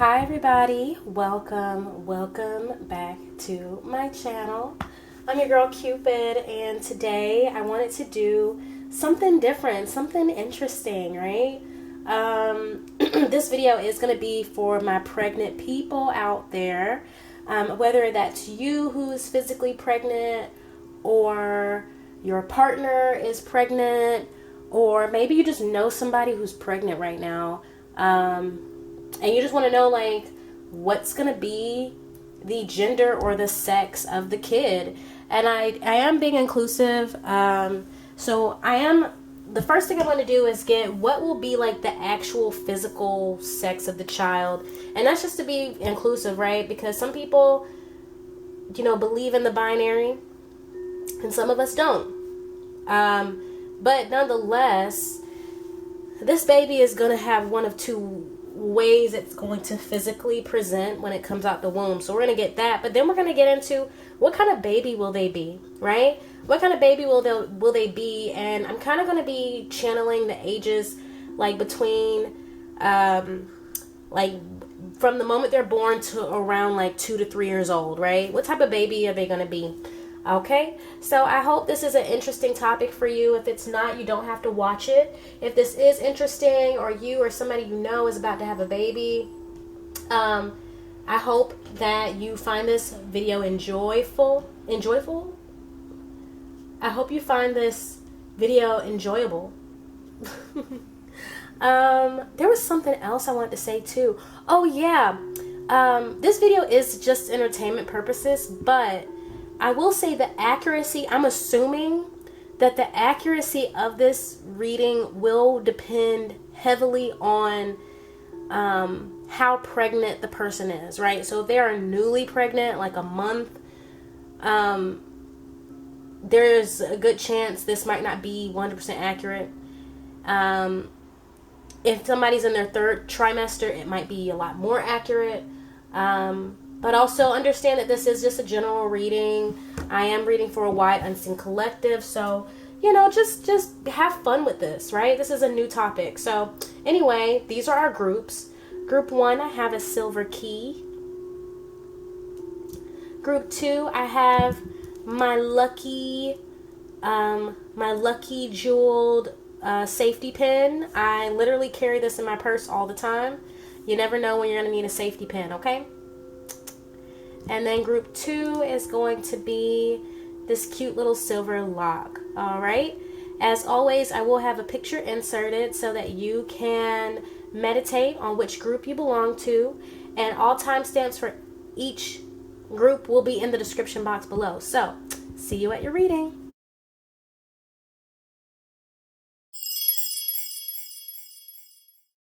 Hi everybody, welcome back to my channel. I'm your girl Cupid, and today I wanted to do something different, something interesting, right? This video is going to be for my pregnant people out there, whether that's you who's physically pregnant, or your partner is pregnant, or maybe you just know somebody who's pregnant right now. And you just want to know, like, what's going to be the gender or the sex of the kid. And I am being inclusive. So the first thing I want to do is get what will be like the actual physical sex of the child. And that's just to be inclusive, right? Because some people, believe in the binary and some of us don't. But nonetheless, this baby is going to have one of two ways it's going to physically present when it comes out the womb. So we're going to get that, but then we're going to get into what kind of baby will they be, right? What kind of baby will they be? And I'm kind of going to be channeling the ages, like between like from the moment they're born to around like 2 to 3 years old, right? What type of baby are they going to be? Okay, so I hope this is an interesting topic for you. If it's not, you don't have to watch it. If this is interesting, or you or somebody you know is about to have a baby, I hope that you find this video enjoyable. I hope you find this video enjoyable. There was something else I wanted to say too. Oh yeah, this video is just entertainment purposes, but I will say the accuracy, I'm assuming that the accuracy of this reading will depend heavily on how pregnant the person is, right? So if they are newly pregnant, like a month, there's a good chance this might not be 100% accurate. If somebody's in their third trimester, it might be a lot more accurate. But also understand that this is just a general reading. I am reading for a wide unseen collective. So, just have fun with this, right? This is a new topic. So anyway, these are our groups. Group 1, I have a silver key. Group 2, I have my lucky jeweled safety pin. I literally carry this in my purse all the time. You never know when you're going to need a safety pin, okay? And then group 2 is going to be this cute little silver lock. All right. As always, I will have a picture inserted so that you can meditate on which group you belong to. And all timestamps for each group will be in the description box below. So, see you at your reading.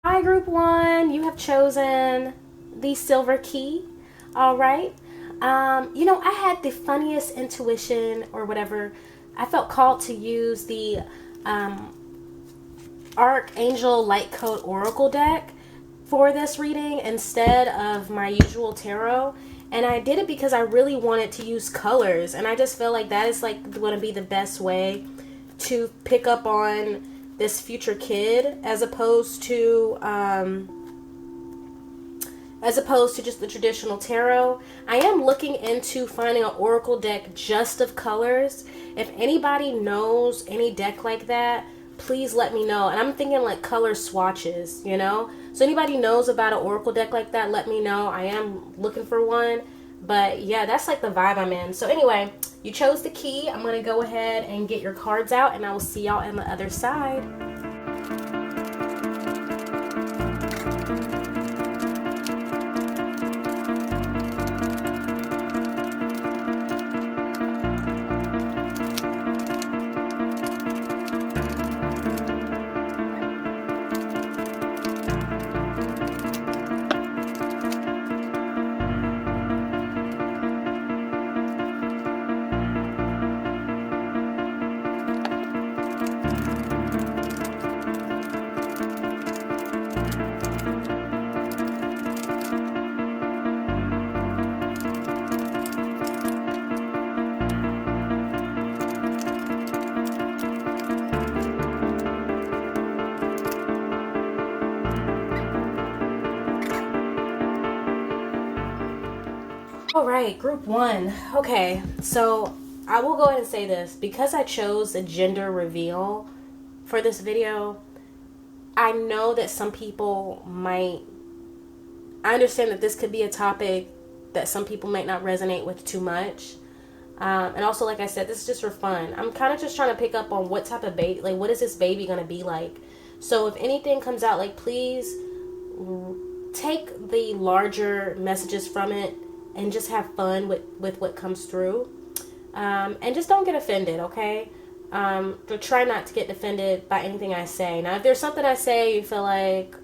Hi, group 1. You have chosen the silver key. All right. I had the funniest intuition or whatever. I felt called to use the Archangel Light Code Oracle deck for this reading instead of my usual tarot. And I did it because I really wanted to use colors. And I just feel like that is like going to be the best way to pick up on this future kid as opposed to just the traditional tarot. I am looking into finding an oracle deck just of colors. If anybody knows any deck like that, please let me know. And I'm thinking like color swatches, So anybody knows about an oracle deck like that, let me know. I am looking for one. But yeah, that's like the vibe I'm in. So anyway, you chose the key. I'm going to go ahead and get your cards out, and I will see y'all on the other side. All right, group one. Okay, so I will go ahead and say this. Because I chose a gender reveal for this video, I know that some people might... I understand that this could be a topic that some people might not resonate with too much. And also, like I said, this is just for fun. I'm kind of just trying to pick up on what type of baby, like, what is this baby going to be like? So if anything comes out, like, please take the larger messages from it and just have fun with what comes through. And just don't get offended, okay? Try not to get offended by anything I say. Now, if there's something I say you feel like,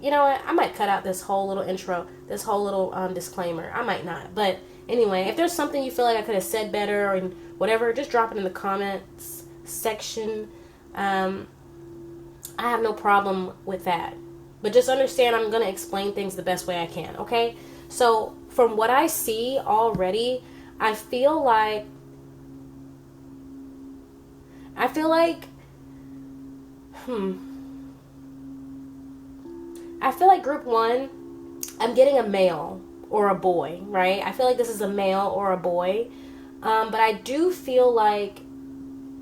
you know what, I might cut out this whole little intro, this whole little disclaimer. I might not. But anyway, if there's something you feel like I could have said better or whatever, just drop it in the comments section. I have no problem with that. But just understand I'm going to explain things the best way I can, okay? So from what I see already, I feel like group one, I'm getting a male or a boy, right? I feel like this is a male or a boy. But I do feel like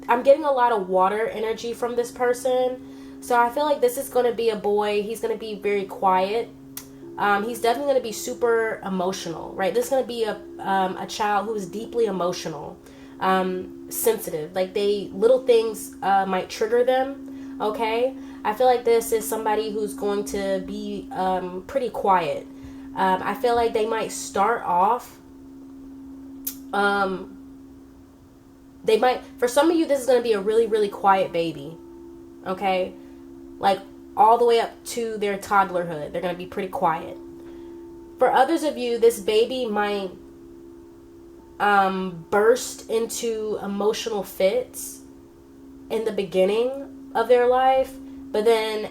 I'm getting a lot of water energy from this person. So I feel like this is going to be a boy. He's going to be very quiet. He's definitely going to be super emotional, right? This is going to be a child who is deeply emotional, sensitive. Like little things might trigger them, okay? I feel like this is somebody who's going to be pretty quiet. I feel like they might start off, for some of you, this is going to be a really, really quiet baby, okay? Like all the way up to their toddlerhood, they're going to be pretty quiet. For others of you, this baby might burst into emotional fits in the beginning of their life, but then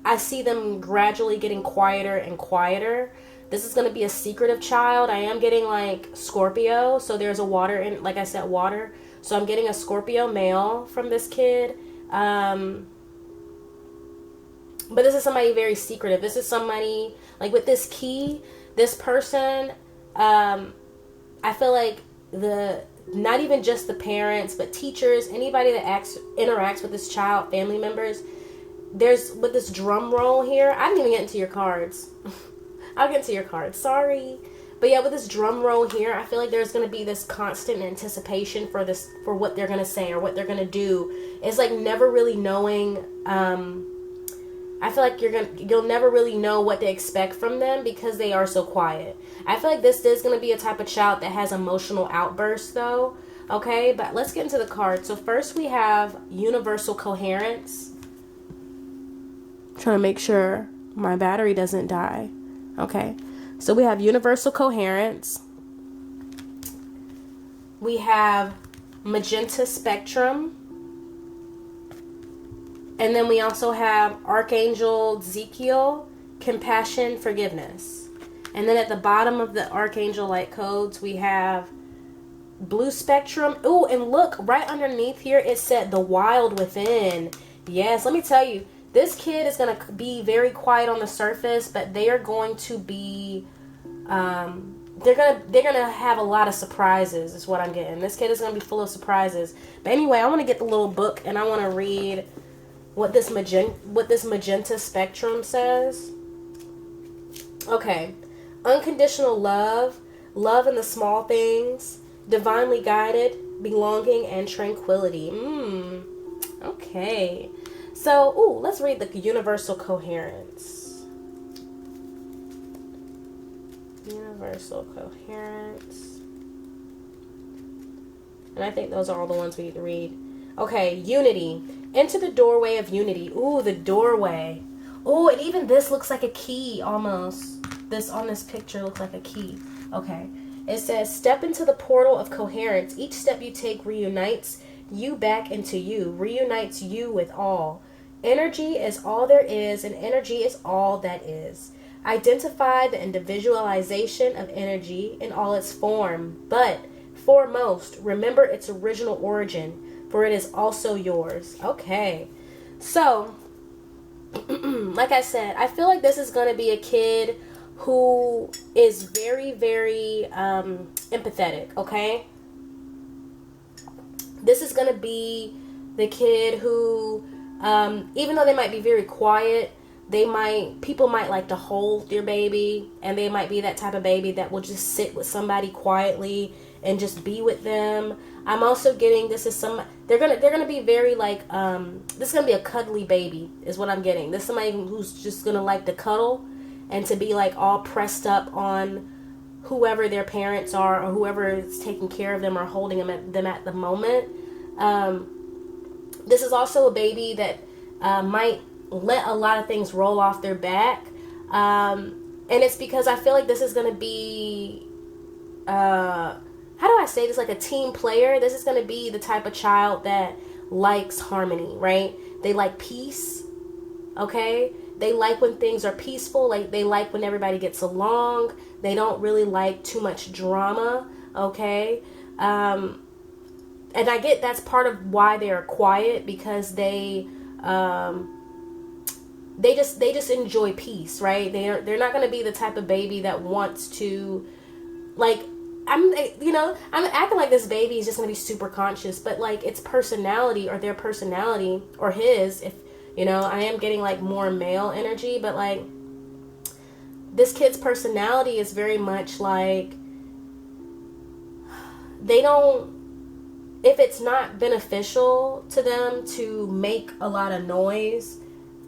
I see them gradually getting quieter and quieter. This is going to be a secretive child. I am getting like Scorpio, so there's a water in, like I said, water. So I'm getting a Scorpio male from this kid. But this is somebody very secretive. This is somebody, like with this key, this person, I feel like not even just the parents, but teachers, anybody that interacts with this child, family members, with this drum roll here, I didn't even get into your cards. I'll get into your cards, sorry. But yeah, with this drum roll here, I feel like there's going to be this constant anticipation for what they're going to say or what they're going to do. It's like never really knowing, I feel like you'll never really know what to expect from them because they are so quiet. I feel like this is going to be a type of child that has emotional outbursts though. Okay, but let's get into the cards. So first we have universal coherence. Trying to make sure my battery doesn't die. Okay, so we have universal coherence. We have magenta spectrum. And then we also have Archangel Ezekiel, compassion, forgiveness. And then at the bottom of the Archangel light codes, we have blue spectrum. Oh, and look, right underneath here, it said the wild within. Yes, let me tell you, this kid is going to be very quiet on the surface, but they are going to be, they're gonna have a lot of surprises is what I'm getting. This kid is going to be full of surprises. But anyway, I want to get the little book and I want to read what this magenta spectrum says. Okay. Unconditional love, love in the small things, divinely guided, belonging, and tranquility. Okay. So, let's read the universal coherence. Universal coherence. And I think those are all the ones we need to read. Okay, unity. Enter the doorway of unity. Ooh, the doorway. Oh, and even this looks like a key almost. This on this picture looks like a key. Okay. It says, step into the portal of coherence. Each step you take reunites you back into you, reunites you with all. Energy is all there is, and energy is all that is. Identify the individualization of energy in all its form, but foremost, remember its original origin, for it is also yours. Okay. So, like I said, I feel like this is going to be a kid who is very, very empathetic, okay? This is going to be the kid who, even though they might be very quiet, people might like to hold their baby, and they might be that type of baby that will just sit with somebody quietly and just be with them. I'm also getting they're gonna be very like, this is gonna be a cuddly baby is what I'm getting. This is somebody who's just gonna like to cuddle and to be like all pressed up on whoever their parents are or whoever is taking care of them or holding them at the moment. This is also a baby that might let a lot of things roll off their back, and it's because I feel like this is going to be, how do I say this, like a team player. This is going to be the type of child that likes harmony, right? They like peace, okay? They like when things are peaceful, like they like when everybody gets along. They don't really like too much drama, okay? And I get that's part of why they are quiet, because they just enjoy peace, right? They're not going to be the type of baby that wants to, like, I'm acting like this baby is just going to be super conscious, but like its personality or their personality or his, if I am getting like more male energy, but like this kid's personality is very much like if it's not beneficial to them to make a lot of noise,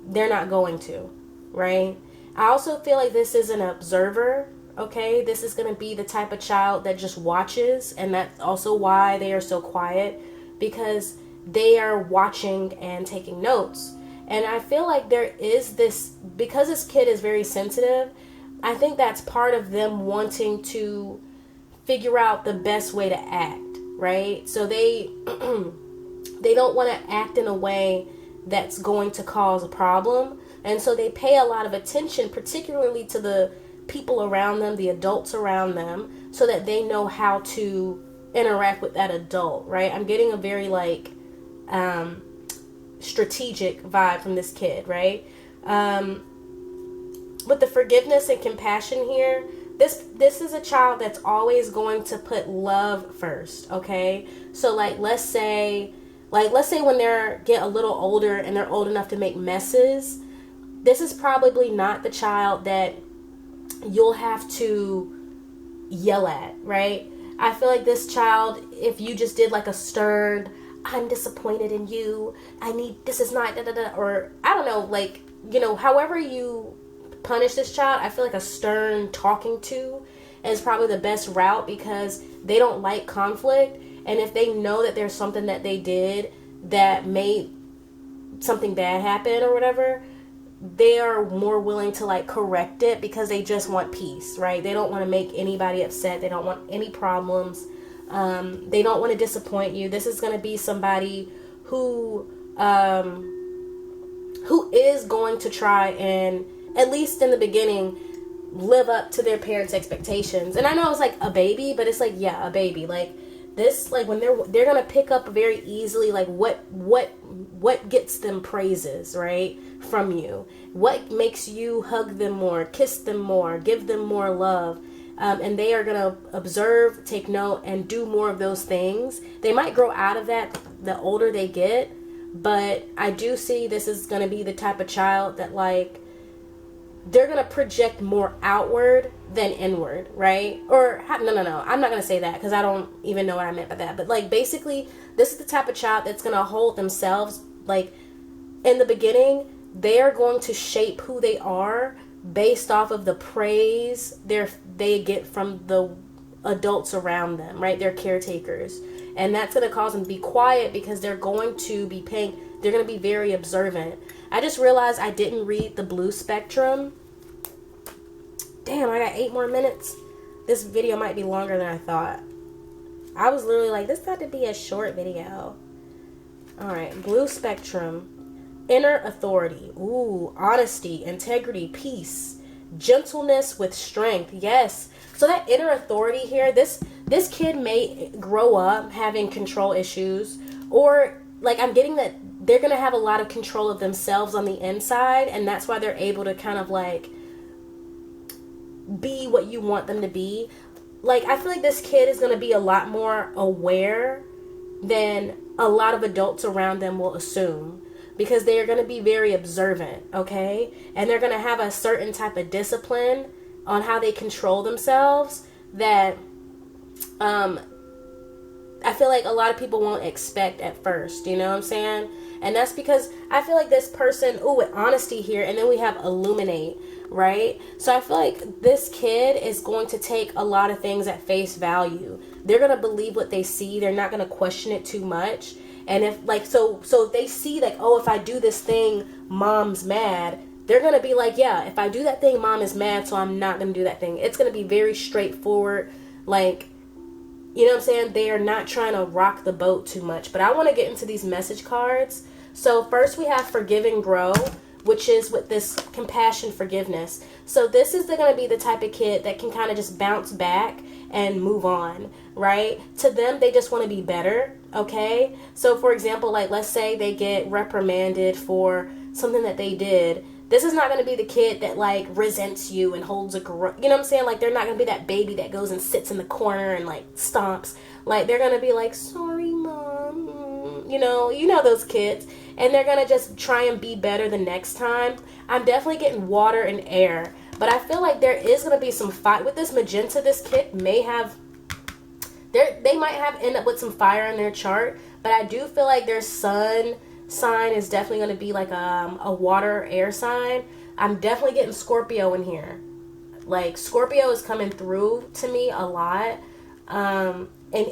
they're not going to, right? I also feel like this is an observer, okay? This is going to be the type of child that just watches, and that's also why they are so quiet, because they are watching and taking notes. And I feel like there is this, because this kid is very sensitive, I think that's part of them wanting to figure out the best way to act, right? So they don't want to act in a way that's going to cause a problem. And so they pay a lot of attention, particularly to the people around them, the adults around them, so that they know how to interact with that adult, right? I'm getting a very like strategic vibe from this kid, right? With the forgiveness and compassion here, this is a child that's always going to put love first, okay? So like let's say when they're get a little older and they're old enough to make messes, this is probably not the child that you'll have to yell at, right? I feel like this child, if you just did like a stern, I'm disappointed in you, this is not da da da, or I don't know, like, however you punish this child, I feel like a stern talking to is probably the best route, because they don't like conflict. And if they know that there's something that they did that made something bad happen or whatever, they are more willing to like correct it, because they just want peace, right? They don't want to make anybody upset. They don't want any problems. They don't want to disappoint you. This is going to be somebody who is going to try and, at least in the beginning, live up to their parents' expectations. And I know it's like a baby, but it's like, yeah, a baby. Like this, like when they're gonna pick up very easily, like what gets them praises, right, from you, what makes you hug them more, kiss them more, give them more love, and they are gonna observe, take note, and do more of those things. They might grow out of that the older they get, but I do see this is gonna be the type of child that like they're going to project more outward than inward, right? Or, no, I'm not going to say that, because I don't even know what I meant by that. But, like, basically, this is the type of child that's going to hold themselves, like, in the beginning, they are going to shape who they are based off of the praise they get from the adults around them, right? Their caretakers. And that's going to cause them to be quiet, because they're going to be very observant. I just realized I didn't read the blue spectrum. Damn, I got 8 more minutes. This video might be longer than I thought. I was literally like, this got to be a short video. Alright, blue spectrum. Inner authority. Ooh, honesty, integrity, peace, gentleness with strength. Yes. So that inner authority here, this kid may grow up having control issues, or like I'm getting that they're going to have a lot of control of themselves on the inside, and that's why they're able to kind of like be what you want them to be. Like, I feel like this kid is going to be a lot more aware than a lot of adults around them will assume, because they are going to be very observant, okay? And they're going to have a certain type of discipline on how they control themselves that I feel like a lot of people won't expect at first, you know what I'm saying? And that's because I feel like this person, with honesty here, and then we have illuminate, right? So I feel like this kid is going to take a lot of things at face value. They're going to believe what they see. They're not going to question it too much. And if like, so if they see like, oh, if I do this thing, mom's mad, they're going to be like, yeah, if I do that thing, mom is mad, so I'm not going to do that thing. It's going to be very straightforward. Like, you know what I'm saying? They are not trying to rock the boat too much. But I want to get into these message cards. So first we have forgive and grow, which is with this compassion, forgiveness. So this is going to be the type of kid that can kind of just bounce back and move on, right? To them, they just want to be better, okay? So for example, like let's say they get reprimanded for something that they did. This is not going to be the kid that like resents you and holds a grudge. You know what I'm saying? Like they're not going to be that baby that goes and sits in the corner and like stomps. Like they're going to be like, sorry, mom. You know those kids. And they're going to just try and be better the next time. I'm definitely getting water and air. But I feel like there is going to be some fight with this magenta. This kid may have, they might have end up with some fire in their chart. But I do feel like their sun sign is definitely going to be like a water air sign. I'm definitely getting Scorpio in here. Like Scorpio is coming through to me a lot. And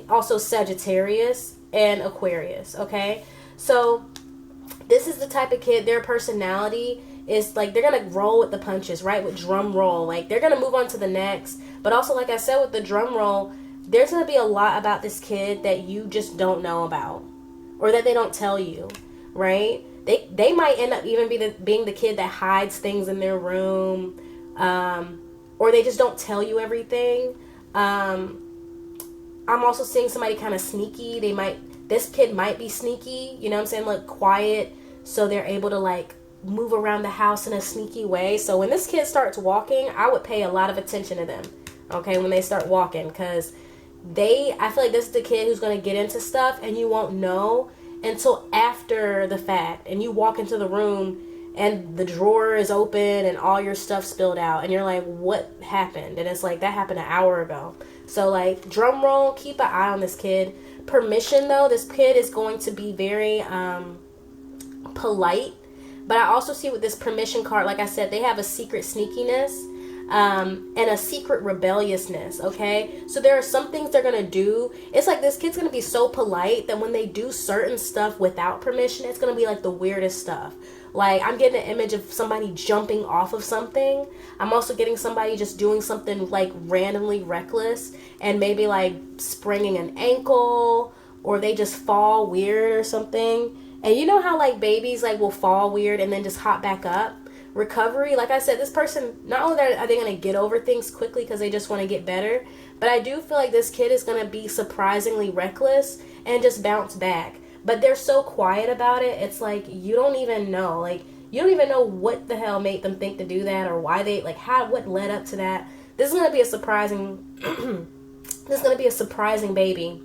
also Sagittarius and Aquarius. Okay. So this is the type of kid, their personality is like, they're going to roll with the punches, right? With drum roll. Like they're going to move on to the next. But also, like I said, with the drum roll, there's going to be a lot about this kid that you just don't know about, or that they don't tell you. Right? They might end up even being the kid that hides things in their room, or they just don't tell you everything. I'm also seeing somebody kind of sneaky. This kid might be sneaky, you know what I'm saying? Like quiet, so they're able to like move around the house in a sneaky way. So when this kid starts walking, I would pay a lot of attention to them, okay, when they start walking, because I feel like this is the kid who's going to get into stuff and you won't know until after the fact, and you walk into the room and the drawer is open and all your stuff spilled out and you're like, what happened? And it's like, that happened an hour ago. So like, drum roll, keep an eye on this kid. Permission though, this kid is going to be very polite. But I also see with this permission card, like I said, they have a secret sneakiness and a secret rebelliousness, okay? So there are some things they're going to do. It's like this kid's going to be so polite that when they do certain stuff without permission, it's going to be like the weirdest stuff. Like, I'm getting an image of somebody jumping off of something. I'm also getting somebody just doing something like randomly reckless and maybe like spraining an ankle, or they just fall weird or something. And you know how like babies like will fall weird and then just hop back up? Recovery, like I said, this person, not only are they going to get over things quickly because they just want to get better, but I do feel like this kid is going to be surprisingly reckless and just bounce back. But they're so quiet about it, it's like you don't even know. Like, you don't even know what the hell made them think to do that, or why they, like, what led up to that. This is going to be a surprising, this is going to be a surprising baby.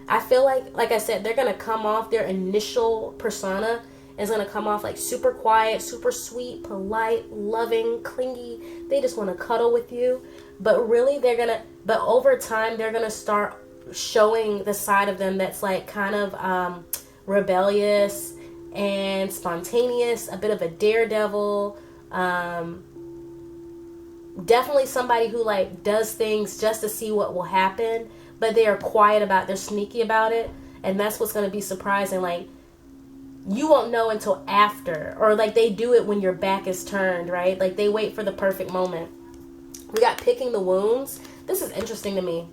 I feel like I said, they're going to come off, their initial persona is going to come off like super quiet, super sweet, polite, loving, clingy. They just want to cuddle with you. But really, but over time, they're going to start showing the side of them that's like kind of rebellious and spontaneous, a bit of a daredevil. Definitely somebody who like does things just to see what will happen, but they are quiet about it. They're sneaky about it. And that's what's going to be surprising. Like, you won't know until after, or like they do it when your back is turned, right? Like they wait for the perfect moment. We got picking the wounds. This is interesting to me.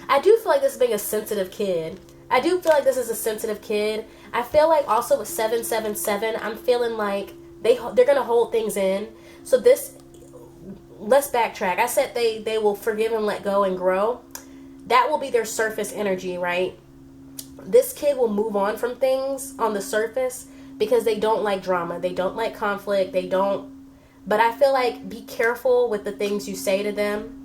I do feel like this being a sensitive kid. I do feel like this is a sensitive kid. I feel like also with 777, I'm feeling like they're going to hold things in. So this, let's backtrack. I said they will forgive and let go and grow. That will be their surface energy, right? This kid will move on from things on the surface because they don't like drama. They don't like conflict. They don't. But I feel like be careful with the things you say to them.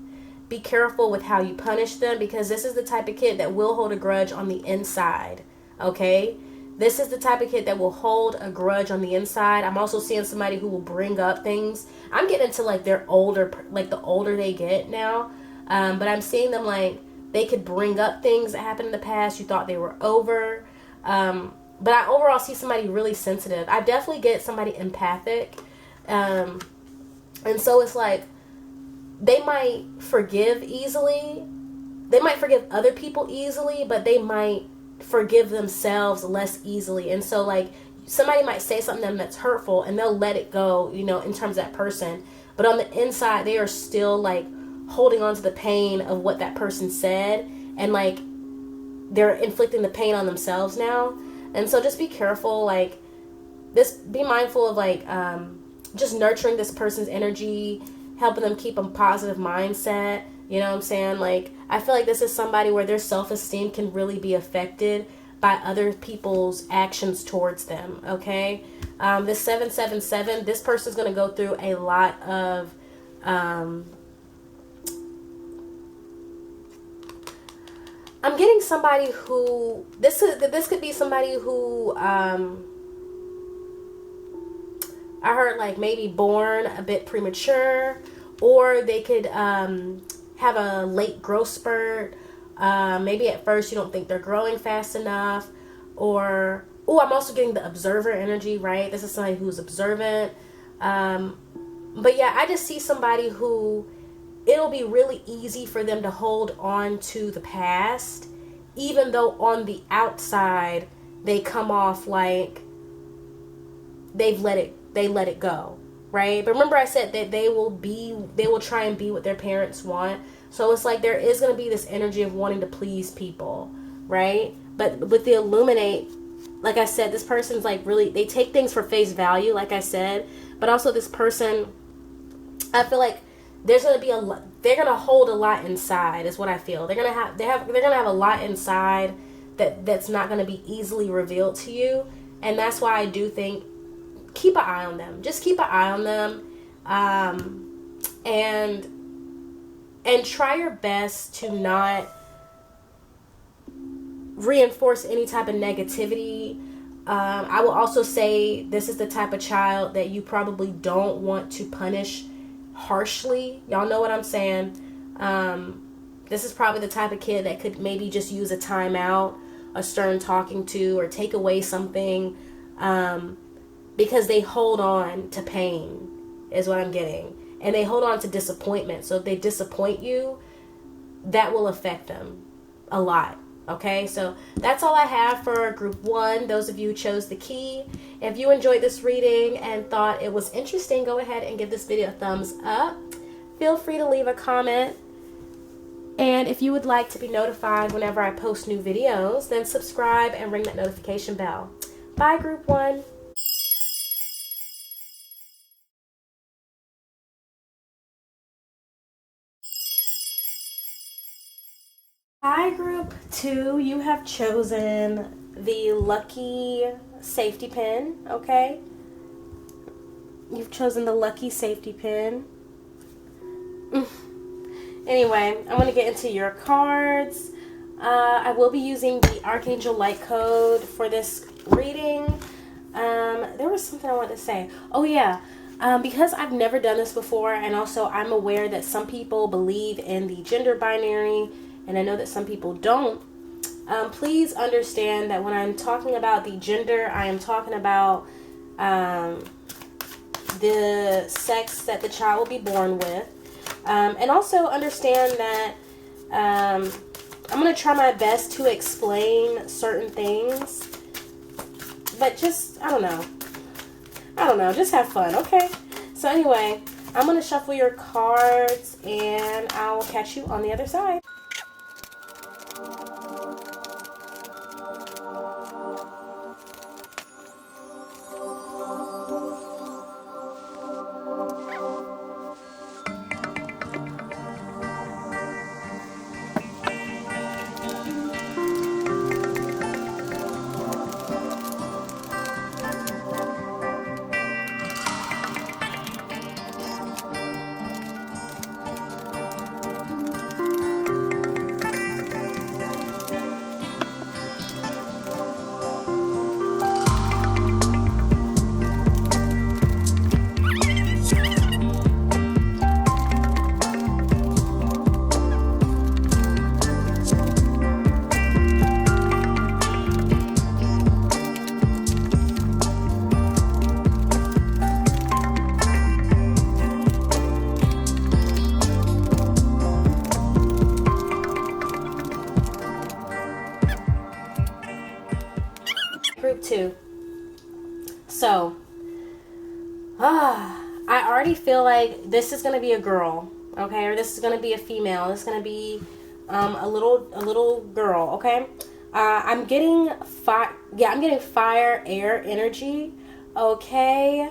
Be careful with how you punish them, because this is the type of kid that will hold a grudge on the inside. Okay? This is the type of kid that will hold a grudge on the inside. I'm also seeing somebody who will bring up things. I'm getting into like their older, like the older they get now. But I'm seeing them like they could bring up things that happened in the past you thought they were over. But I overall see somebody really sensitive. I definitely get somebody empathic. And so it's like they might forgive easily. They might forgive other people easily, but they might forgive themselves less easily. And so like somebody might say something to them that's hurtful and they'll let it go, you know, in terms of that person. But on the inside, they are still like holding on to the pain of what that person said, and like they're inflicting the pain on themselves now. And so just be careful, like this, be mindful of like just nurturing this person's energy, helping them keep a positive mindset. You know what I'm saying? Like, I feel like this is somebody where their self-esteem can really be affected by other people's actions towards them, okay? This 777, this person's going to go through a lot of, I'm getting somebody who, this could be somebody who, I heard like maybe born a bit premature, or they could have a late growth spurt. Maybe at first you don't think they're growing fast enough, or I'm also getting the observer energy, right? This is somebody who's observant. But yeah, I just see somebody who it'll be really easy for them to hold on to the past, even though on the outside they come off like they let it go, right? But remember I said that they will try and be what their parents want. So it's like there is going to be this energy of wanting to please people, right? But with the illuminate, like I said, this person's like really, they take things for face value, like I said. But also this person, I feel like there's going to be they're going to hold a lot inside, is what I feel. They're going to have a lot inside that's not going to be easily revealed to you. And that's why I do think keep an eye on them. Just keep an eye on them. And try your best to not reinforce any type of negativity. I will also say this is the type of child that you probably don't want to punish harshly. Y'all know what I'm saying. This is probably the type of kid that could maybe just use a timeout, a stern talking to, or take away something, because they hold on to pain, is what I'm getting. And they hold on to disappointment. So if they disappoint you, that will affect them a lot. Okay, so that's all I have for group 1. Those of you who chose the key. If you enjoyed this reading and thought it was interesting, go ahead and give this video a thumbs up. Feel free to leave a comment. And if you would like to be notified whenever I post new videos, then subscribe and ring that notification bell. Bye, group 1. Hi, group 2. You have chosen the lucky safety pin, okay? You've chosen the lucky safety pin. Anyway, I'm going to get into your cards. I will be using the Archangel Light Code for this reading. There was something I wanted to say. Oh, yeah. Because I've never done this before, and also I'm aware that some people believe in the gender binary, and I know that some people don't. Please understand that when I'm talking about the gender, I am talking about the sex that the child will be born with. And also understand that I'm going to try my best to explain certain things. But just, I don't know. Just have fun, okay? So anyway, I'm going to shuffle your cards, and I'll catch you on the other side. too. So, I already feel like this is going to be a girl, okay? Or this is going to be a female. This is going to be a little girl, okay? I'm getting fire, air energy, okay?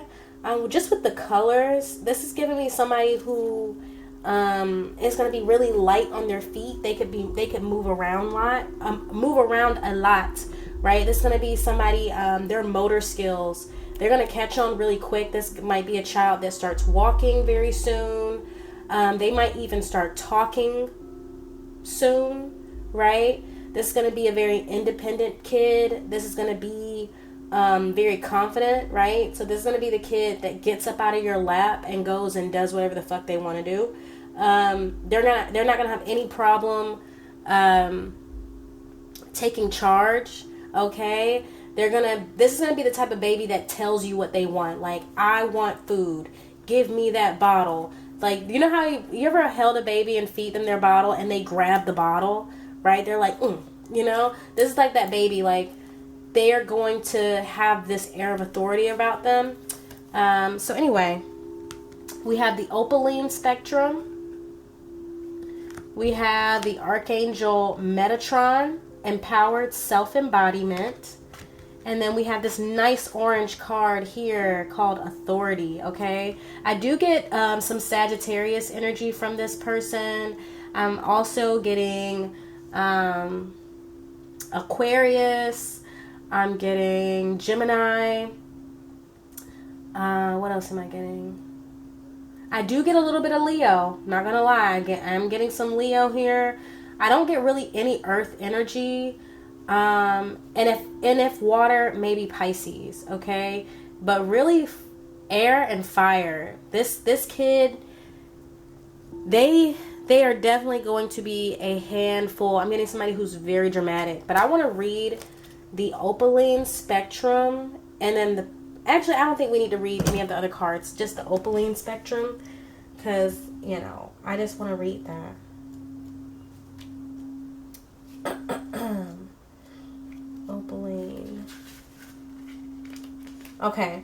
Just with the colors, this is giving me somebody who is going to be really light on their feet. They could move around a lot, right? This is going to be somebody, their motor skills, they're going to catch on really quick. This might be a child that starts walking very soon. They might even start talking soon, right? This is going to be a very independent kid. This is going to be very confident, right? So this is going to be the kid that gets up out of your lap and goes and does whatever the fuck they want to do. They're not going to have any problem taking charge, okay? This is going to be the type of baby that tells you what they want. Like, I want food. Give me that bottle. Like, you know how you ever held a baby and feed them their bottle and they grab the bottle, right? They're like, you know? This is like that baby. Like, they are going to have this air of authority about them. So anyway, we have the opaline spectrum. We have the Archangel Metatron, empowered self-embodiment. And then we have this nice orange card here called Authority, okay? I do get some Sagittarius energy from this person. I'm also getting Aquarius. I'm getting Gemini. What else am I getting? I do get a little bit of Leo. Not gonna lie, I'm getting some Leo here. I don't get really any Earth energy. And if water, maybe Pisces, okay? But really, air and fire. This kid, they are definitely going to be a handful. I'm getting somebody who's very dramatic. But I want to read the opaline spectrum, and then actually, I don't think we need to read any of the other cards, just the opaline spectrum, because, you know, I just want to read that. Opaline. Okay.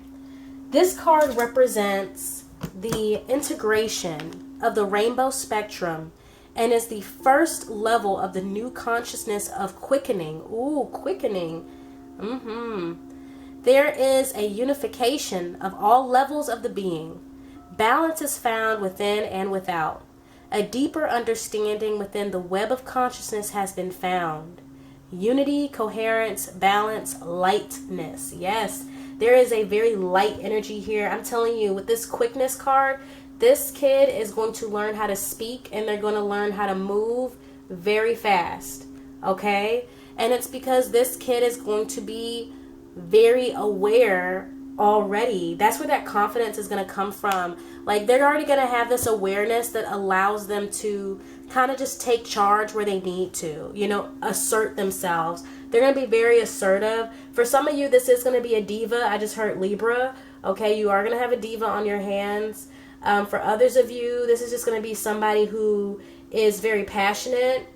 This card represents the integration of the rainbow spectrum and is the first level of the new consciousness of quickening. Ooh, quickening. There is a unification of all levels of the being. Balance is found within and without. A deeper understanding within the web of consciousness has been found. Unity, coherence, balance, lightness. Yes, there is a very light energy here. I'm telling you, with this quickness card, this kid is going to learn how to speak and they're going to learn how to move very fast. Okay? And it's because this kid is going to be very aware already. That's where that confidence is going to come from. Like, they're already going to have this awareness that allows them to kind of just take charge where they need to, you know, assert themselves. They're going to be very assertive. For some of you, this is going to be a diva. I just heard Libra. Okay, you are going to have a diva on your hands. For others of you, this is just going to be somebody who is very passionate.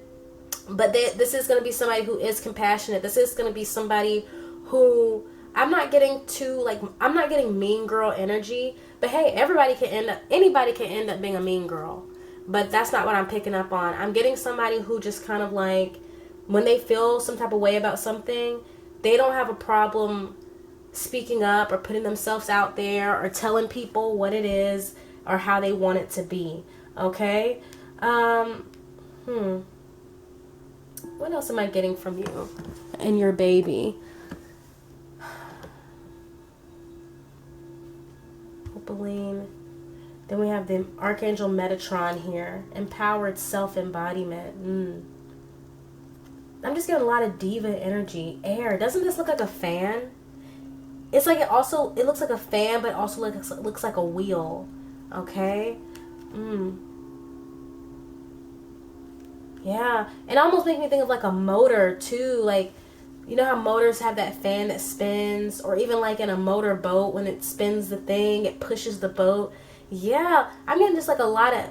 But this is going to be somebody who is compassionate. This is going to be somebody who, I'm not getting mean girl energy. But hey, anybody can end up being a mean girl. But that's not what I'm picking up on. I'm getting somebody who just kind of like, when they feel some type of way about something, they don't have a problem speaking up or putting themselves out there or telling people what it is or how they want it to be. Okay? What else am I getting from you and your baby? Opaline. Then we have the Archangel Metatron here. Empowered self-embodiment. I'm just getting a lot of diva energy. Air. Doesn't this look like a fan? It's like it looks like a fan, but also looks like a wheel. Okay? Yeah. It almost makes me think of like a motor too. Like, you know how motors have that fan that spins? Or even like in a motor boat, when it spins the thing, it pushes the boat. Yeah, I'm getting just like a lot of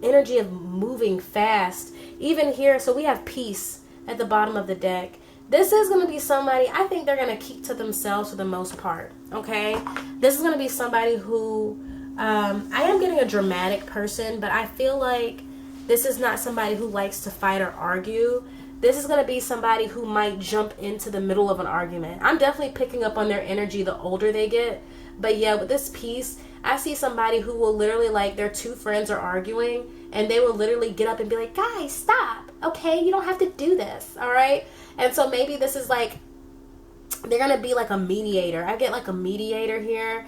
energy of moving fast. Even here, so we have peace at the bottom of the deck. This is going to be somebody, I think they're going to keep to themselves for the most part, okay? This is going to be somebody who, I am getting a dramatic person, but I feel like this is not somebody who likes to fight or argue. This is going to be somebody who might jump into the middle of an argument. I'm definitely picking up on their energy the older they get. But yeah, with this piece, I see somebody who will literally, like, their two friends are arguing, and they will literally get up and be like, guys, stop, okay? You don't have to do this, all right? And so maybe this is like, they're going to be like a mediator. I get like a mediator here.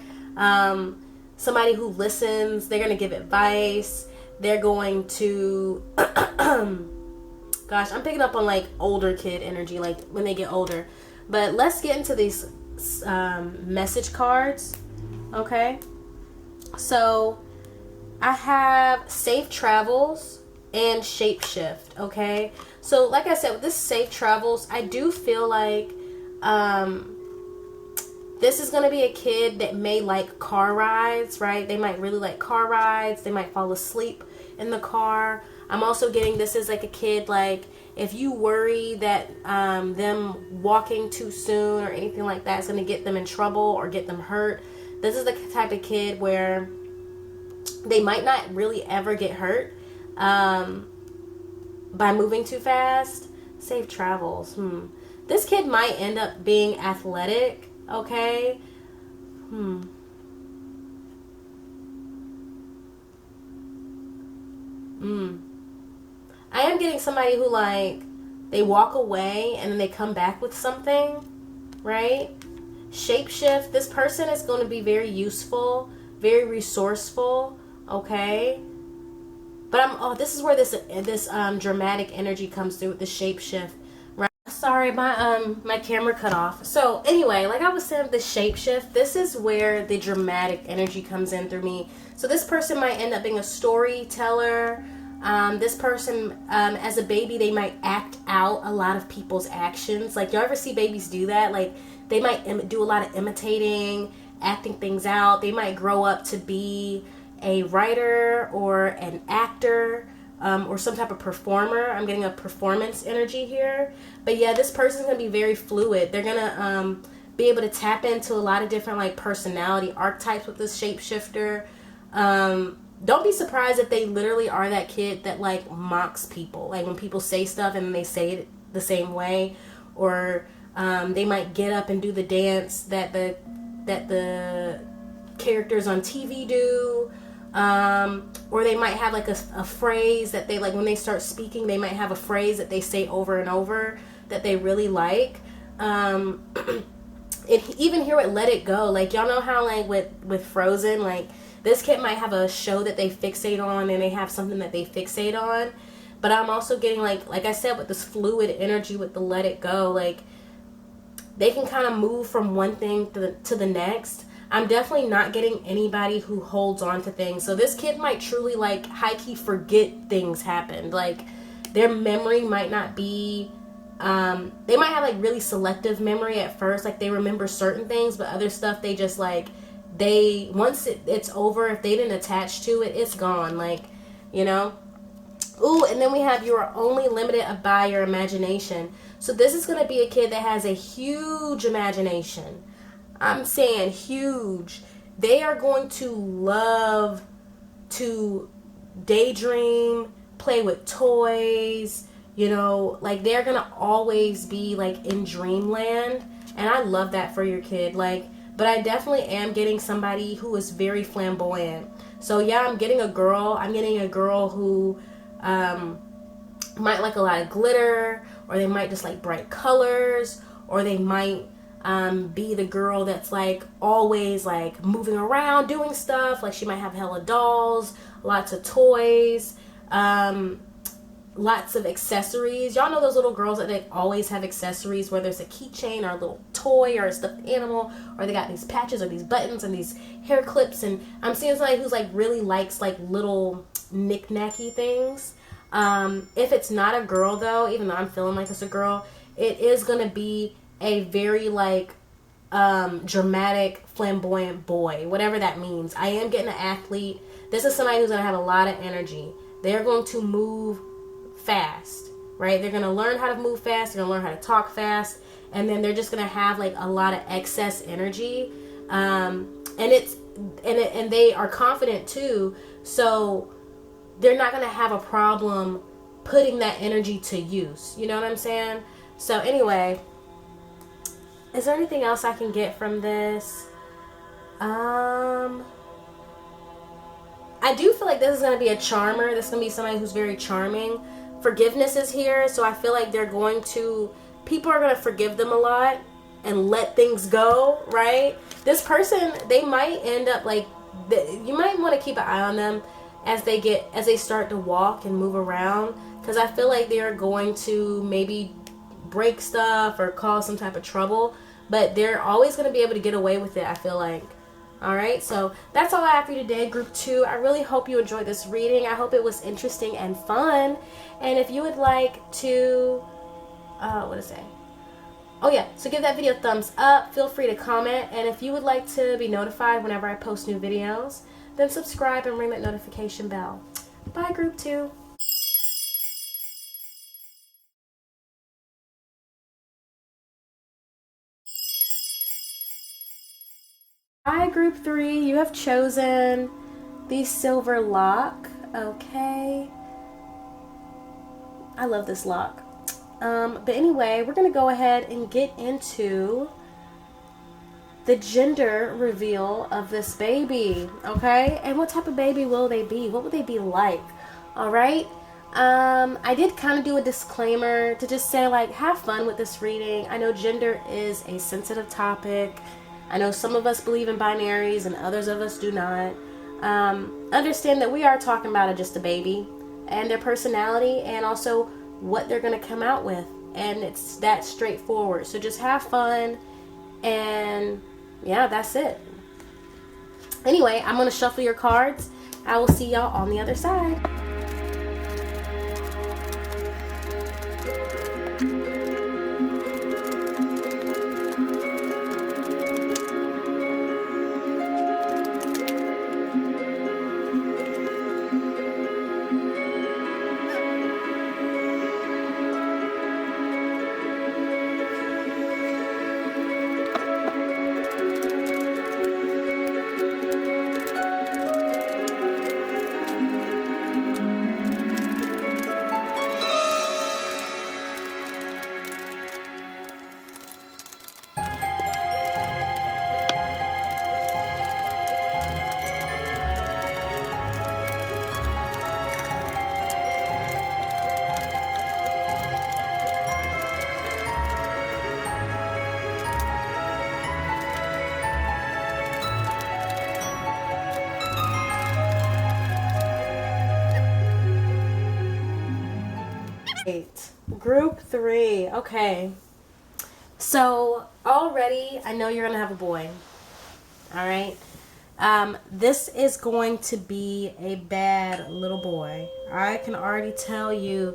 Somebody who listens. They're going to give advice. They're going to, gosh, I'm picking up on like older kid energy, like when they get older. But let's get into these message cards, okay? So I have safe travels and shapeshift, okay? So like I said, with this safe travels, I do feel like this is going to be a kid that may like car rides, right? They might really like car rides. They might fall asleep in the car. I'm also getting this is like a kid, like if you worry that them walking too soon or anything like that is going to get them in trouble or get them hurt, this is the type of kid where they might not really ever get hurt by moving too fast. Safe travels. This kid might end up being athletic, okay? I am getting somebody who, like, they walk away and then they come back with something, right? Shapeshift. This person is going to be very useful, very resourceful, okay? But this is where this dramatic energy comes through with the shapeshift, right? Sorry, my camera cut off. So anyway, like I was saying with the shapeshift, this is where the dramatic energy comes in through me. So this person might end up being a storyteller. This person, as a baby, they might act out a lot of people's actions. Like, y'all ever see babies do that? Like, they might do a lot of imitating, acting things out. They might grow up to be a writer or an actor, or some type of performer. I'm getting a performance energy here. But yeah, this person's going to be very fluid. They're going to be able to tap into a lot of different, like, personality archetypes with this shapeshifter. Don't be surprised if they literally are that kid that, like, mocks people. Like, when people say stuff and they say it the same way. Or they might get up and do the dance that the characters on TV do. Or they might have, like, a phrase that they, like, when they start speaking, they might have a phrase that they say over and over that they really like. Even here with Let It Go, like, y'all know how, like, with Frozen, like, this kid might have a show that they fixate on and they have something that they fixate on. But I'm also getting, like I said, with this fluid energy with the Let It Go, like, they can kind of move from one thing to the next. I'm definitely not getting anybody who holds on to things. So this kid might truly, like, high-key forget things happened. Like, their memory might not be, they might have, like, really selective memory at first. Like, they remember certain things, but other stuff they just, like, once it's over, if they didn't attach to it, it's gone. Like, you know. Ooh, and then we have you are only limited by your imagination. So this is going to be a kid that has a huge imagination. I'm saying huge. They are going to love to daydream, play with toys, you know, like, they're going to always be, like, in dreamland. And I love that for your kid. Like, but I definitely am getting somebody who is very flamboyant. So yeah, I'm getting a girl. I'm getting a girl who might like a lot of glitter, or they might just like bright colors, or they might be the girl that's, like, always, like, moving around doing stuff. Like, she might have hella dolls, lots of toys, lots of accessories. Y'all know those little girls that they always have accessories, whether it's a keychain or a little toy or a stuffed animal, or they got these patches or these buttons and these hair clips. And I'm seeing somebody who's, like, really likes, like, little knick-knacky things. If it's not a girl, though, even though I'm feeling like it's a girl, it is going to be a very, like, dramatic, flamboyant boy, whatever that means. I am getting an athlete. This is somebody who's going to have a lot of energy. They're going to move fast. right? They're going to learn how to move fast. They're going to learn how to talk fast. And then they're just going to have like a lot of excess energy. And they are confident too. So they're not going to have a problem putting that energy to use. You know what I'm saying? So anyway, is there anything else I can get from this? I do feel like this is going to be a charmer. This is going to be somebody who's very charming. Forgiveness is here. So I feel like people are going to forgive them a lot and let things go, right? This person, they might end up like, you might want to keep an eye on them as they start to walk and move around. Because I feel like they're going to maybe break stuff or cause some type of trouble. But they're always going to be able to get away with it, I feel like. Alright, so that's all I have for you today, Group 2. I really hope you enjoyed this reading. I hope it was interesting and fun. And if you would like to, oh yeah, so give that video a thumbs up. Feel free to comment. And if you would like to be notified whenever I post new videos, then subscribe and ring that notification bell. Bye, Group 2. Hi, Group 3. You have chosen the silver lock. Okay. I love this lock. But anyway, we're going to go ahead and get into the gender reveal of this baby. Okay? And what type of baby will they be? What will they be like? Alright? I did kind of do a disclaimer to just say, like, have fun with this reading. I know gender is a sensitive topic. I know some of us believe in binaries and others of us do not. Understand that we are talking about just a baby and their personality and also what they're going to come out with. And it's that straightforward. So just have fun. And yeah, that's it. Anyway, I'm going to shuffle your cards. I will see y'all on the other side. Group 3. Okay. So already I know you're going to have a boy. Alright. This is going to be a bad little boy. I can already tell you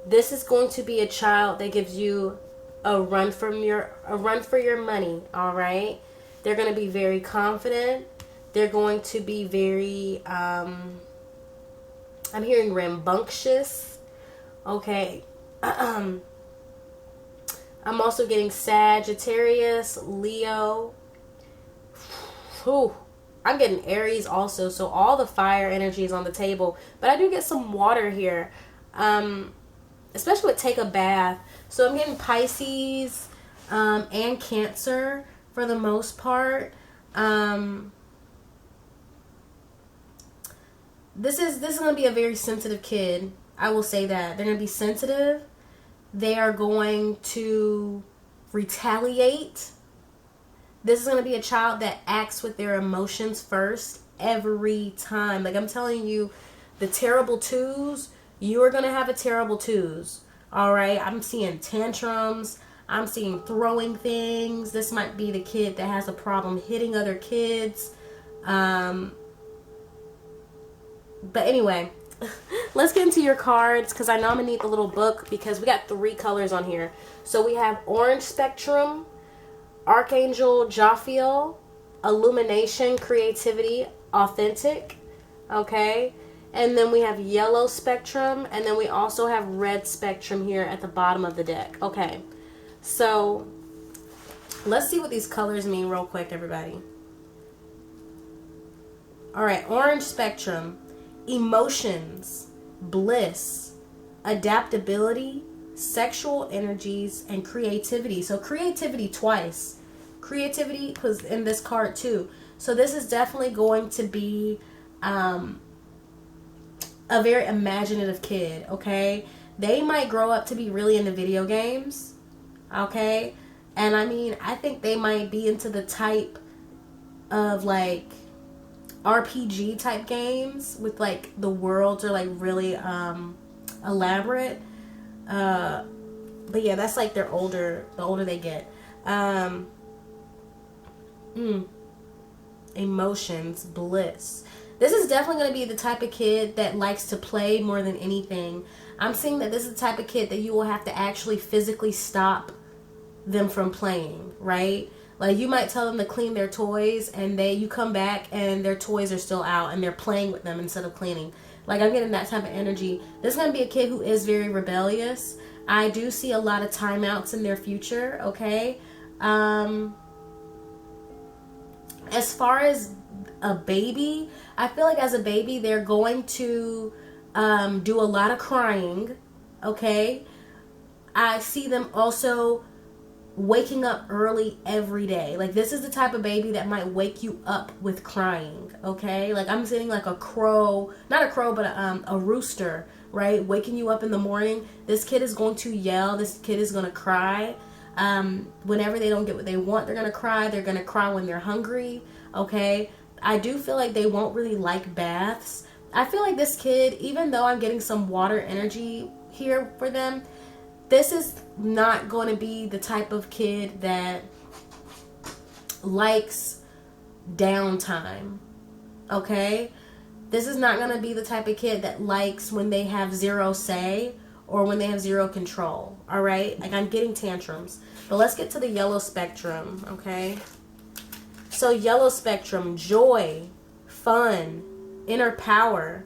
this is going to be a child that gives you a run for your money. Alright. They're going to be very confident. They're going to be very I'm hearing rambunctious. Okay. I'm also getting Sagittarius, Leo. Whew. I'm getting Aries also. So all the fire energy is on the table. But I do get some water here. Especially with take a bath. So I'm getting Pisces and Cancer for the most part. This is going to be a very sensitive kid. I will say that. They're going to be sensitive. They are going to retaliate. This is going to be a child that acts with their emotions first every time. Like I'm telling you, the terrible twos, you are going to have a terrible twos. All right. I'm seeing tantrums. I'm seeing throwing things. This might be the kid that has a problem hitting other kids. But anyway, let's get into your cards because I know I'm going to need the little book because we got 3 colors on here. So we have Orange Spectrum, Archangel Jophiel, Illumination, Creativity, Authentic. Okay. And then we have yellow spectrum, and then we also have red spectrum here at the bottom of the deck. Okay, so let's see what these colors mean real quick, everybody. All right, orange spectrum, emotions, bliss, adaptability, sexual energies, and creativity. So creativity twice. Creativity was in this card too. So this is definitely going to be a very imaginative kid, okay? They might grow up to be really into video games, okay? And I mean, I think they might be into the type of like RPG type games with like the worlds are like really elaborate. But yeah, that's like the older they get. Emotions, bliss. This is definitely going to be the type of kid that likes to play more than anything. I'm seeing that this is the type of kid that you will have to actually physically stop them from playing, right? Like you might tell them to clean their toys and you come back and their toys are still out and they're playing with them instead of cleaning. Like I'm getting that type of energy. This is going to be a kid who is very rebellious. I do see a lot of timeouts in their future, okay? As far as a baby, I feel like as a baby they're going to do a lot of crying, okay? I see them also waking up early every day. Like this is the type of baby that might wake you up with crying, okay? Like I'm seeing like a crow, not a crow, but a rooster, right? Waking you up in the morning. This kid is going to yell. This kid is going to cry. Whenever they don't get what they want, they're going to cry. They're going to cry when they're hungry, okay? I do feel like they won't really like baths. I feel like this kid, even though I'm getting some water energy here for them, this is not going to be the type of kid that likes downtime, okay? This is not going to be the type of kid that likes when they have zero say or when they have zero control, all right? Like I'm getting tantrums. But let's get to the yellow spectrum, okay? So yellow spectrum, joy, fun, inner power,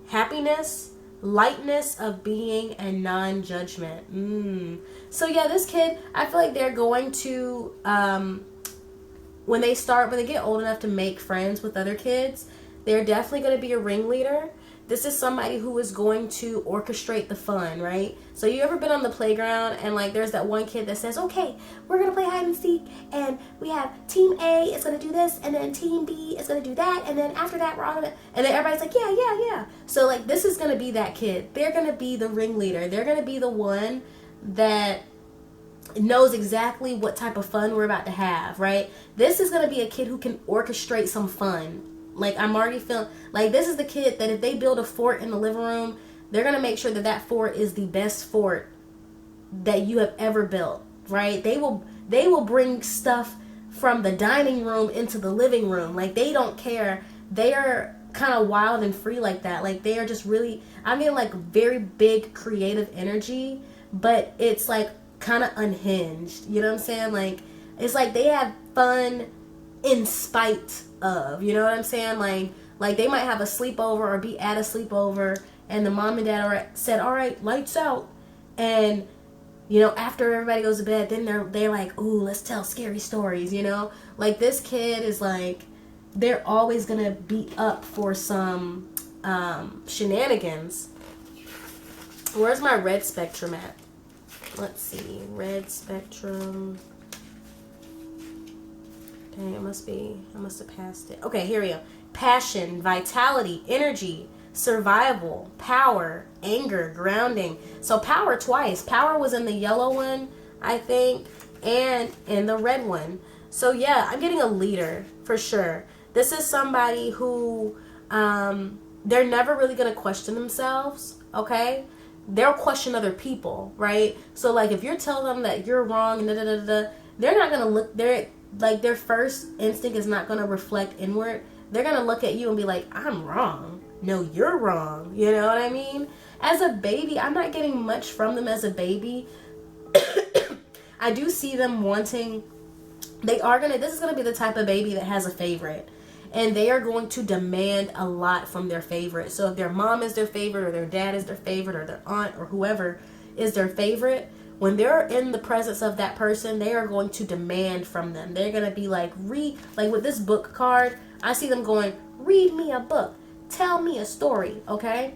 happiness, lightness of being, and non-judgment. So yeah, this kid, I feel like they're going to, when they get old enough to make friends with other kids, they're definitely going to be a ringleader. This is somebody who is going to orchestrate the fun, right? So you ever been on the playground and like there's that one kid that says, okay, we're going to play hide and seek and we have team A is going to do this and then team B is going to do that and then after that we're all going to, and then everybody's like, yeah. So like this is going to be that kid. They're going to be the ringleader. They're going to be the one that knows exactly what type of fun we're about to have, right? This is going to be a kid who can orchestrate some fun. Like, I'm already feeling, like, this is the kid that if they build a fort in the living room, they're going to make sure that that fort is the best fort that you have ever built, right? They will bring stuff from the dining room into the living room. Like, they don't care. They are kind of wild and free like that. Like, they are just really, I'm getting, like, very big creative energy, but it's, like, kind of unhinged. You know what I'm saying? Like, it's like they have fun in spite of, you know what I'm saying? Like they might have a sleepover or be at a sleepover and the mom and dad said, all right, lights out. And, you know, after everybody goes to bed, then they're like, ooh, let's tell scary stories, you know? Like this kid is like, they're always going to be up for some shenanigans. Where's my red spectrum at? Let's see. Red spectrum. Okay, I must have passed it. Okay, here we go. Passion, vitality, energy, survival, power, anger, grounding. So power twice. Power was in the yellow one, I think, and in the red one. So yeah, I'm getting a leader for sure. This is somebody who they're never really going to question themselves, okay? They'll question other people, right? So like if you're telling them that you're wrong, they're not going to look, like their first instinct is not going to reflect inward. They're going to look at you and be like, I'm wrong. No, you're wrong. You know what I mean? As a baby, I'm not getting much from them as a baby. I do see them wanting, this is going to be the type of baby that has a favorite. and they are going to demand a lot from their favorite. So if their mom is their favorite, or their dad is their favorite, or their aunt, or whoever is their favorite, when they're in the presence of that person, they are going to demand from them. They're going to be like, like with this book card, I see them going, read me a book, tell me a story, okay?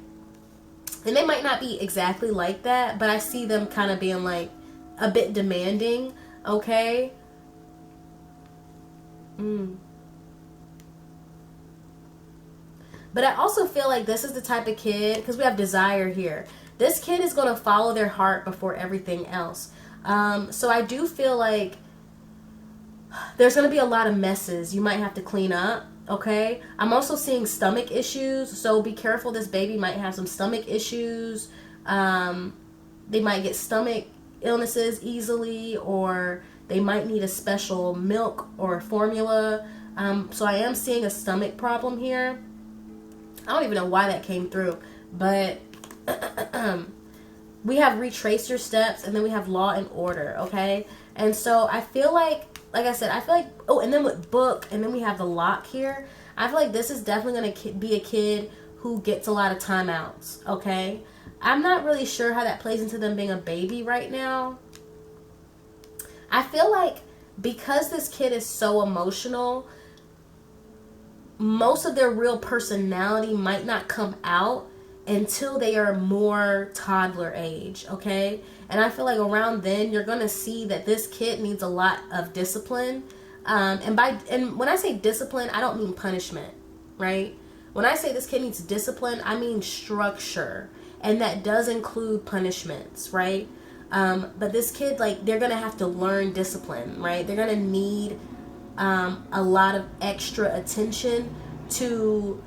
And they might not be exactly like that, but I see them kind of being like a bit demanding, okay? But I also feel like this is the type of kid, because we have desire here. This kid is going to follow their heart before everything else. So I do feel like there's going to be a lot of messes you might have to clean up, okay? I'm also seeing stomach issues, so be careful. This baby might have some stomach issues. They might get stomach illnesses easily, or they might need a special milk or formula. So I am seeing a stomach problem here. I don't even know why that came through, but we have retrace your steps, and then we have law and order, okay? And so I feel like I said, I feel like, oh, and then with book, and then we have the lock here. I feel like this is definitely going to be a kid who gets a lot of timeouts, okay? I'm not really sure how that plays into them being a baby right now. I feel like because this kid is so emotional, most of their real personality might not come out until they are more toddler age, okay? And I feel like around then you're gonna see that this kid needs a lot of discipline. And when I say discipline, I don't mean punishment, right? When I say this kid needs discipline, I mean structure, and that does include punishments, right? But this kid, like, they're gonna have to learn discipline, right? They're gonna need a lot of extra attention to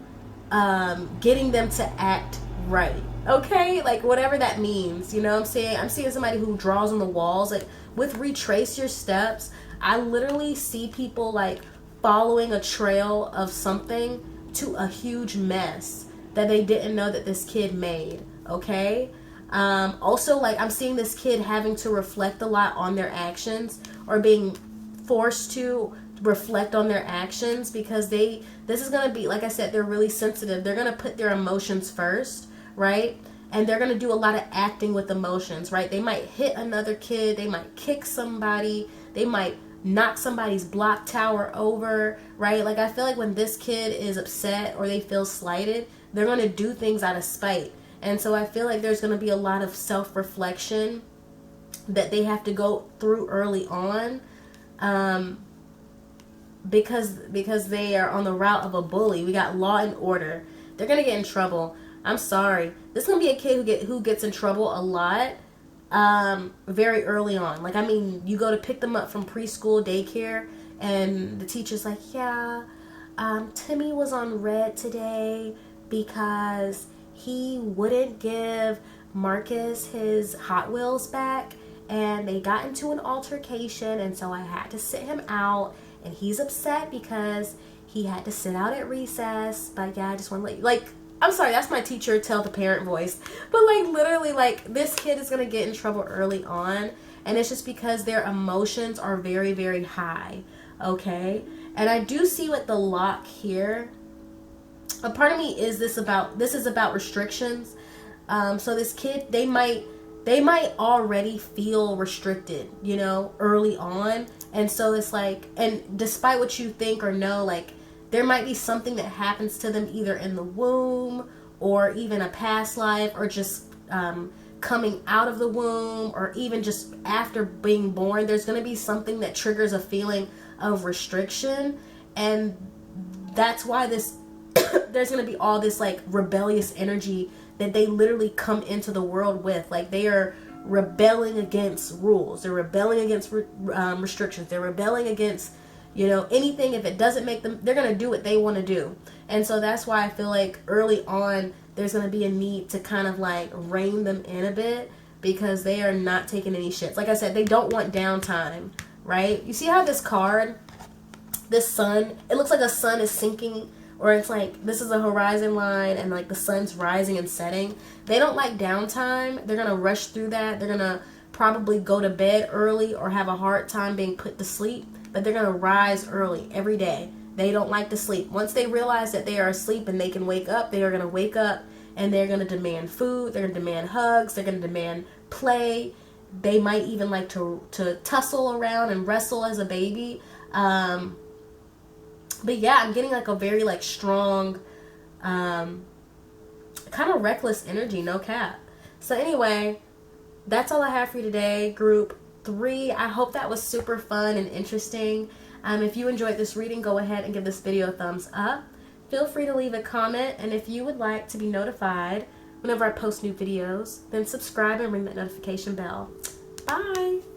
getting them to act right, okay? Like, whatever that means, you know what I'm saying? I'm seeing somebody who draws on the walls. Like, with retrace your steps, I literally see people, like, following a trail of something to a huge mess that they didn't know that this kid made, okay? Also, like, I'm seeing this kid having to reflect a lot on their actions, or being forced to reflect on their actions, because this is going to be, like I said, they're really sensitive. They're going to put their emotions first, right? And they're going to do a lot of acting with emotions, right? They might hit another kid. They might kick somebody. They might knock somebody's block tower over, right? Like, I feel like when this kid is upset or they feel slighted, they're going to do things out of spite. And so I feel like there's going to be a lot of self-reflection that they have to go through early on, because they are on the route of a bully. We got law and order. They're going to get in trouble. I'm sorry. This is going to be a kid who gets in trouble a lot very early on. Like, I mean, you go to pick them up from preschool, daycare, and the teacher's like, yeah, Timmy was on red today because he wouldn't give Marcus his Hot Wheels back, and they got into an altercation, and so I had to sit him out, and he's upset because he had to sit out at recess. But yeah, I just want to let you, like, I'm sorry, that's my teacher tell the parent voice. But, like, literally, like, this kid is going to get in trouble early on, and it's just because their emotions are very, very high, okay? And I do see with the lock here, a part of me is this is about restrictions. So this kid, they might already feel restricted, you know, early on. And so it's like, and despite what you think or know, like, there might be something that happens to them either in the womb, or even a past life, or just coming out of the womb, or even just after being born. There's going to be something that triggers a feeling of restriction, and that's why there's going to be all this, like, rebellious energy that they literally come into the world with. Like, they are rebelling against rules. They're rebelling against restrictions. They're rebelling against, you know, anything. If it doesn't make them, they're going to do what they want to do. And so that's why I feel like early on there's going to be a need to kind of, like, rein them in a bit, because they are not taking any shits. Like I said, they don't want downtime, right? You see how this card, this sun, it looks like a sun is sinking, or it's like this is a horizon line and, like, the sun's rising and setting. They don't like downtime. They're going to rush through that. They're going to probably go to bed early or have a hard time being put to sleep, but they're going to rise early every day. They don't like to sleep. Once they realize that they are asleep and they can wake up, they are going to wake up and they're going to demand food. They're going to demand hugs. They're going to demand play. They might even like to tussle around and wrestle as a baby. But yeah, I'm getting like a very like strong, kind of reckless energy, no cap. So anyway, that's all I have for you today, group 3. I hope that was super fun and interesting. If you enjoyed this reading, go ahead and give this video a thumbs up. Feel free to leave a comment, and if you would like to be notified whenever I post new videos, then subscribe and ring that notification bell. Bye!